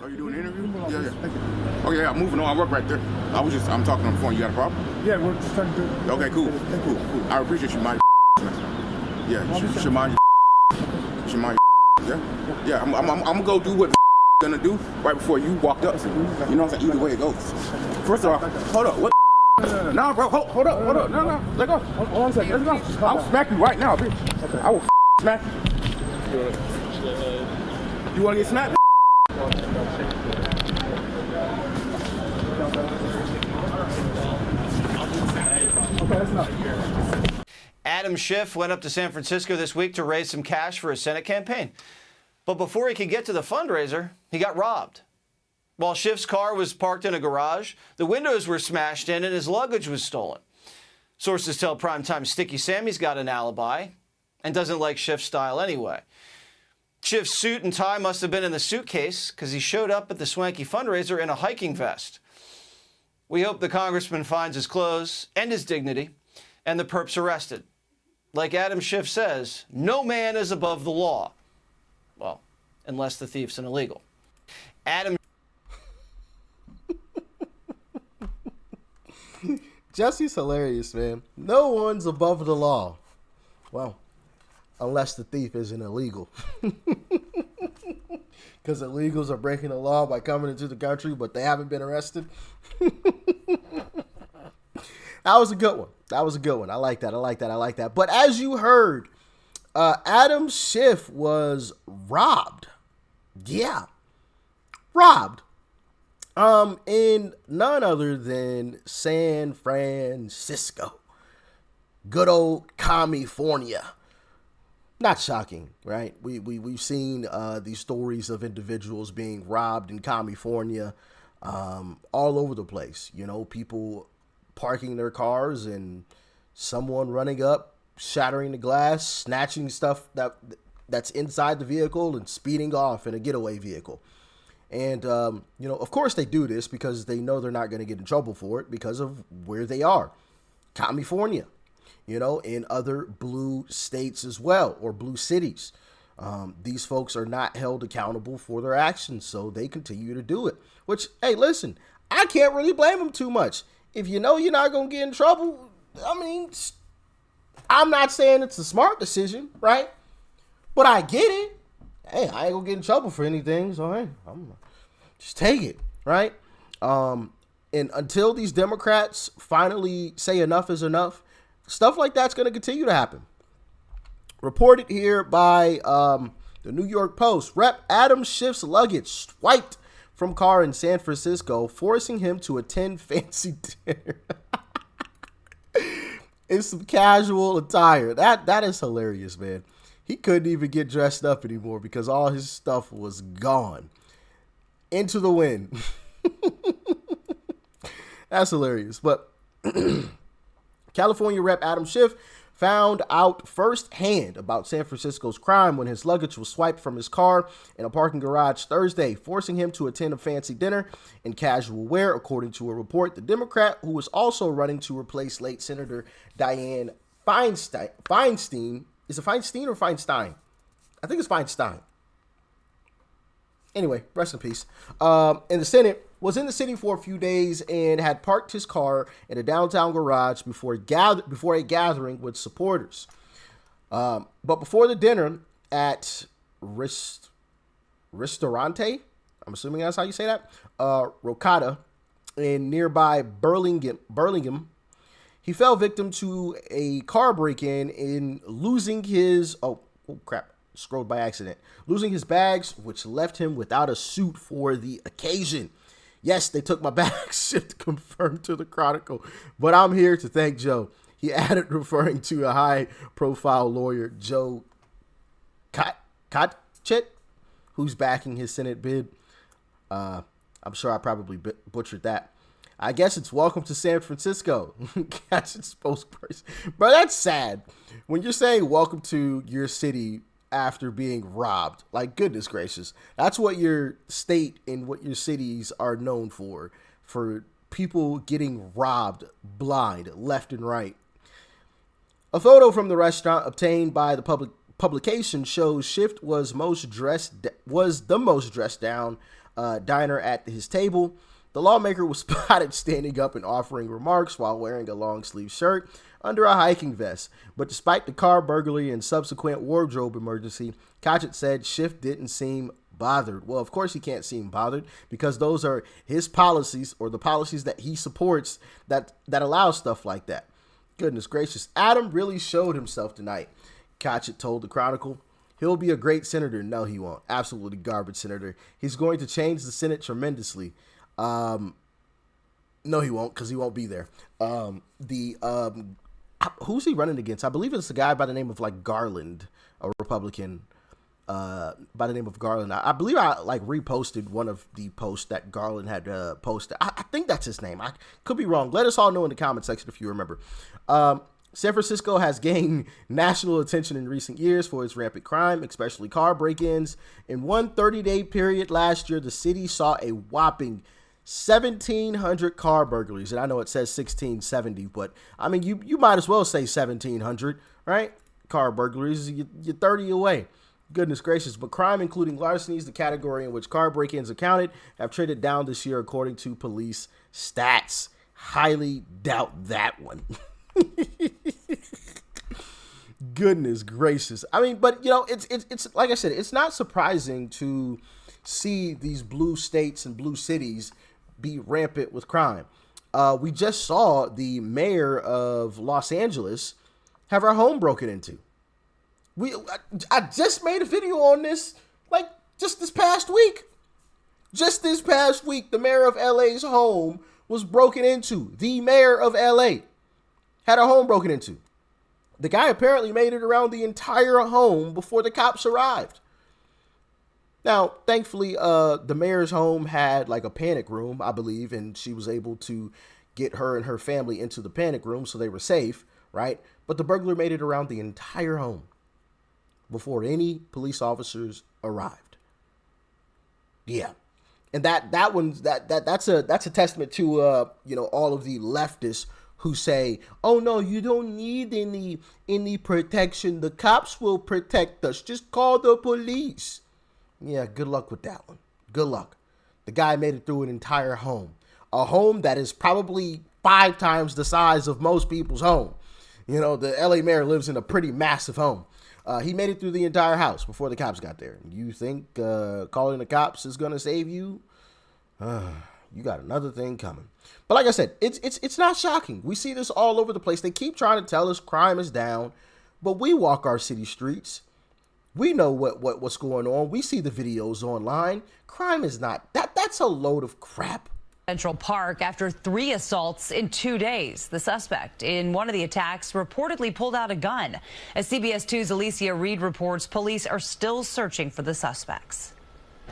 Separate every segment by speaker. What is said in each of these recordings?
Speaker 1: Oh, you doing an interview?
Speaker 2: Yeah, yeah. Thank you.
Speaker 1: Oh, yeah, I'm moving on. I work right there. I'm talking on the phone. You got a problem?
Speaker 2: Yeah, we're just trying to do.
Speaker 1: Okay, cool. Cool. I appreciate you, mind. Yeah, you should mind. You should mind. Yeah, yeah. I'm gonna go do what gonna do right before you walked up. You know what I'm saying? Either way it goes. First of all, hold up. What? No, bro. Hold up. No. Let go.
Speaker 2: Hold on a second.
Speaker 1: Let's go. I'll smack you right now, bitch.
Speaker 2: Okay.
Speaker 1: I will smack you. You wanna get smacked?
Speaker 3: Adam Schiff went up to San Francisco this week to raise some cash for his Senate campaign. But before he could get to the fundraiser, he got robbed. While Schiff's car was parked in a garage, the windows were smashed in and his luggage was stolen. Sources tell Primetime Sticky Sammy's got an alibi and doesn't like Schiff's style anyway. Schiff's suit and tie must have been in the suitcase because he showed up at the swanky fundraiser in a hiking vest. We hope the congressman finds his clothes and his dignity and the perp's arrested. Like Adam Schiff says, no man is above the law. Well, unless the thief's an illegal. Adam
Speaker 4: Jesse's hilarious, man. No one's above the law. Well, unless the thief isn't illegal. Because illegals are breaking the law by coming into the country, but they haven't been arrested. That was a good one. I like that. But as you heard, Adam Schiff was robbed. Yeah. Robbed. In none other than San Francisco. Good old California. Not shocking, right? We've seen these stories of individuals being robbed in California all over the place. You know, people parking their cars and someone running up, shattering the glass, snatching stuff that's inside the vehicle and speeding off in a getaway vehicle. And, you know, of course they do this because they know they're not going to get in trouble for it because of where they are. California, you know, in other blue states as well, or blue cities. These folks are not held accountable for their actions, so they continue to do it. Which, hey, listen, I can't really blame them too much. If you know you're not going to get in trouble, I mean, I'm not saying it's a smart decision, right? But I get it. Hey, I ain't going to get in trouble for anything, so hey, I'm just take it, right? And until these Democrats finally say enough is enough, stuff like that's going to continue to happen. Reported here by the New York Post. Rep. Adam Schiff's luggage swiped from car in San Francisco, forcing him to attend fancy dinner in some casual attire. That is hilarious, man. He couldn't even get dressed up anymore because all his stuff was gone into the wind. That's hilarious. But California Rep. Adam Schiff found out firsthand about San Francisco's crime when his luggage was swiped from his car in a parking garage Thursday, forcing him to attend a fancy dinner in casual wear, according to a report. The Democrat, who was also running to replace late Senator Dianne Feinstein, is it Feinstein or Feinstein? I think it's Feinstein. Anyway, rest in peace. In the Senate, was in the city for a few days and had parked his car in a downtown garage before a gathering with supporters. But before the dinner at Ristorante, I'm assuming that's how you say that, Rocata, in nearby Burlingame, he fell victim to a car break-in in losing his, scrolled by accident, losing his bags, which left him without a suit for the occasion. Yes, they took my bags, Schiff confirmed to the Chronicle, but I'm here to thank Joe. He added, referring to a high-profile lawyer, Joe Kotchett, who's backing his Senate bid. I'm sure I probably butchered that. I guess it's welcome to San Francisco. Kotchett's spokesperson. Bro, that's sad. When you're saying welcome to your city after being robbed, like, goodness gracious, that's what your state and what your cities are known for people getting robbed blind left and right. A photo from the restaurant obtained by the publication shows Schiff was the most dressed down diner at his table. The lawmaker was spotted standing up and offering remarks while wearing a long-sleeve shirt under a hiking vest. But despite the car burglary and subsequent wardrobe emergency, Kachit said Schiff didn't seem bothered. Well, of course he can't seem bothered, because those are his policies, or the policies that he supports, that allow stuff like that. Goodness gracious. Adam really showed himself tonight, Kachit told the Chronicle. He'll be a great senator. No, he won't. Absolutely garbage senator. He's going to change the Senate tremendously. No, he won't, because he won't be there. Who's he running against? I believe it's a guy by the name of Garland, a Republican by the name of Garland. I believe I reposted one of the posts that Garland had posted. I think that's his name. I could be wrong. Let us all know in the comment section if you remember. San Francisco has gained national attention in recent years for its rampant crime, especially car break-ins. In one 30-day period last year, the city saw a whopping 1,700 car burglaries. And I know it says 1,670, but I mean, you might as well say 1,700, right? Car burglaries, you're 30 away. Goodness gracious. But crime, including larcenies, the category in which car break-ins are counted, have traded down this year according to police stats. Highly doubt that one. Goodness gracious. I mean, but it's like I said, it's not surprising to see these blue states and blue cities be rampant with crime. We just saw the mayor of Los Angeles have her home broken into. I just made a video on this, just this past week. Just this past week, the mayor of LA's home was broken into. The mayor of LA had a home broken into. The guy apparently made it around the entire home before the cops arrived. Now, thankfully, the mayor's home had a panic room, I believe, and she was able to get her and her family into the panic room, so they were safe, right? But the burglar made it around the entire home before any police officers arrived. Yeah. And that's a testament to all of the leftists who say, "Oh no, you don't need any protection. The cops will protect us. Just call the police." Yeah, good luck with that one. Good luck. The guy made it through an entire home. A home that is probably 5 times the size of most people's home. The LA mayor lives in a pretty massive home. He made it through the entire house before the cops got there. You think calling the cops is going to save you? You got another thing coming. But like I said, it's not shocking. We see this all over the place. They keep trying to tell us crime is down, but we walk our city streets. We know what's going on. We see the videos online. Crime is not. That's a load of crap.
Speaker 2: Central Park after 3 assaults in 2 days. The suspect in one of the attacks reportedly pulled out a gun. As CBS 2's Alicia Reed reports, police are still searching for the suspects.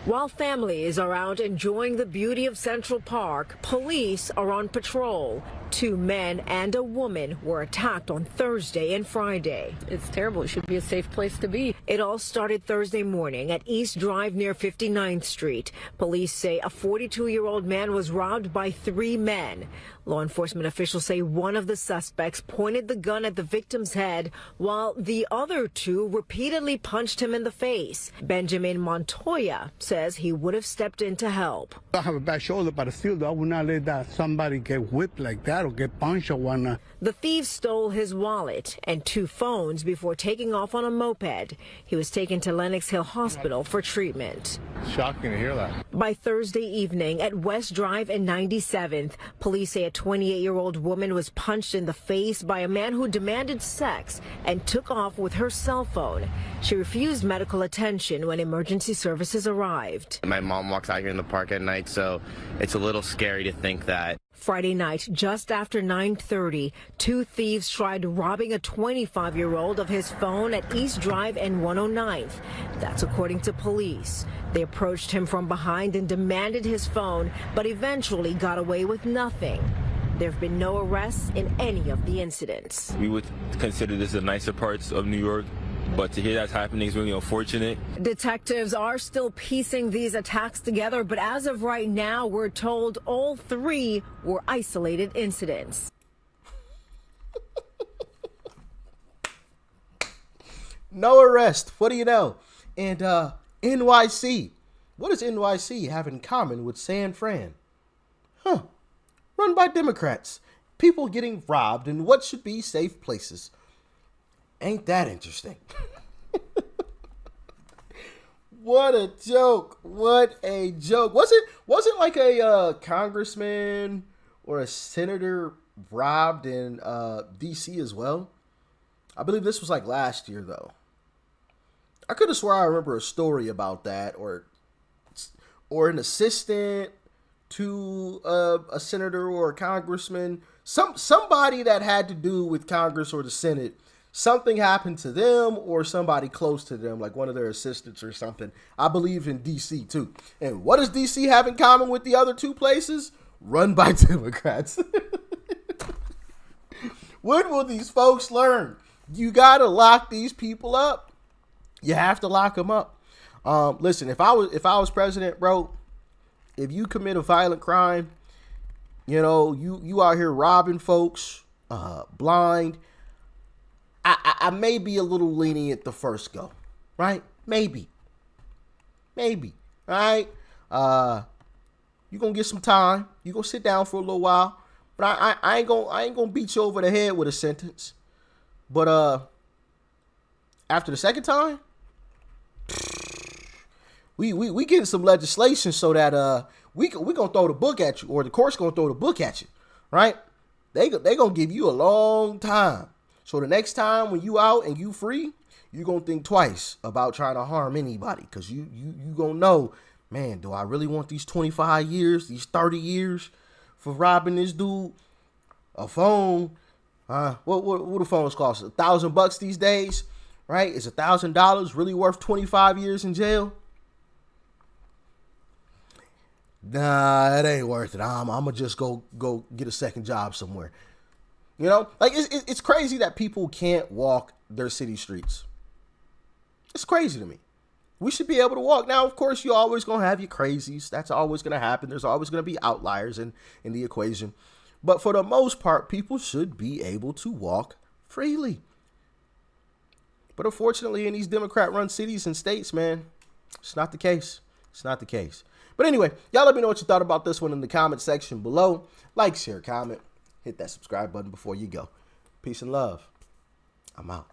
Speaker 5: While families are out enjoying the beauty of Central Park, police are on patrol. 2 men and a woman were attacked on Thursday and Friday.
Speaker 6: It's terrible. It should be a safe place to be.
Speaker 5: It all started Thursday morning at East Drive near 59th Street. Police say a 42-year-old man was robbed by 3 men. Law enforcement officials say one of the suspects pointed the gun at the victim's head, while the other 2 repeatedly punched him in the face. Benjamin Montoya says he would have stepped in to help.
Speaker 7: I have a bad shoulder, but still, I would not let that somebody get whipped like that or get punched or whatnot.
Speaker 5: The thief stole his wallet and 2 phones before taking off on a moped. He was taken to Lenox Hill Hospital for treatment.
Speaker 8: Shocking to hear that.
Speaker 5: By Thursday evening at West Drive and 97th, police say a 28-year-old woman was punched in the face by a man who demanded sex and took off with her cell phone. She refused medical attention when emergency services arrived.
Speaker 9: My mom walks out here in the park at night, so it's a little scary to think that.
Speaker 5: Friday night, just after 9:30, 2 thieves tried robbing a 25-year-old of his phone at East Drive and 109th. That's according to police. They approached him from behind and demanded his phone, but eventually got away with nothing. There have been no arrests in any of the incidents.
Speaker 10: We would consider this the nicer parts of New York, but to hear that's happening is really unfortunate.
Speaker 5: Detectives are still piecing these attacks together, but as of right now, we're told all 3 were isolated incidents.
Speaker 4: No arrest. What do you know? And NYC What does NYC have in common with San Fran? Run by Democrats. People getting robbed in what should be safe places. Ain't that interesting? What a joke. What a joke. Wasn't like a congressman or a senator robbed in DC as well? I believe this was like last year though. I could have swore I remember a story about that, or an assistant to a senator or a congressman, somebody that had to do with Congress or the Senate. Something happened to them or somebody close to them, like one of their assistants or something. I believe in DC too. And what does DC have in common with the other two places? Run by Democrats. When will these folks learn? You gotta lock these people up. You have to lock them up. Listen, if I was president, bro, if you commit a violent crime, you know, you out here robbing folks, blind, I may be a little lenient the first go, right? Maybe, all right? You're going to get some time. You're going to sit down for a little while, but I ain't going to beat you over the head with a sentence. But after the second time, we getting some legislation so that we gonna throw the book at you, or the court's gonna throw the book at you, right? They gonna give you a long time. So the next time when you out and you free, you gonna think twice about trying to harm anybody, because you gonna know, man, do I really want these 25 years, these 30 years for robbing this dude? A phone, what do phones cost? $1,000 these days, right? Is $1,000 really worth 25 years in jail? Nah, it ain't worth it. I'm gonna just go get a second job somewhere. You know, like it's crazy that people can't walk their city streets. It's crazy to me. We should be able to walk. Now, of course, you're always gonna have your crazies. That's always gonna happen. There's always gonna be outliers in the equation. But for the most part, people should be able to walk freely. But unfortunately, in these Democrat-run cities and states, man, it's not the case. It's not the case. But anyway, y'all let me know what you thought about this one in the comment section below. Like, share, comment, hit that subscribe button before you go. Peace and love. I'm out.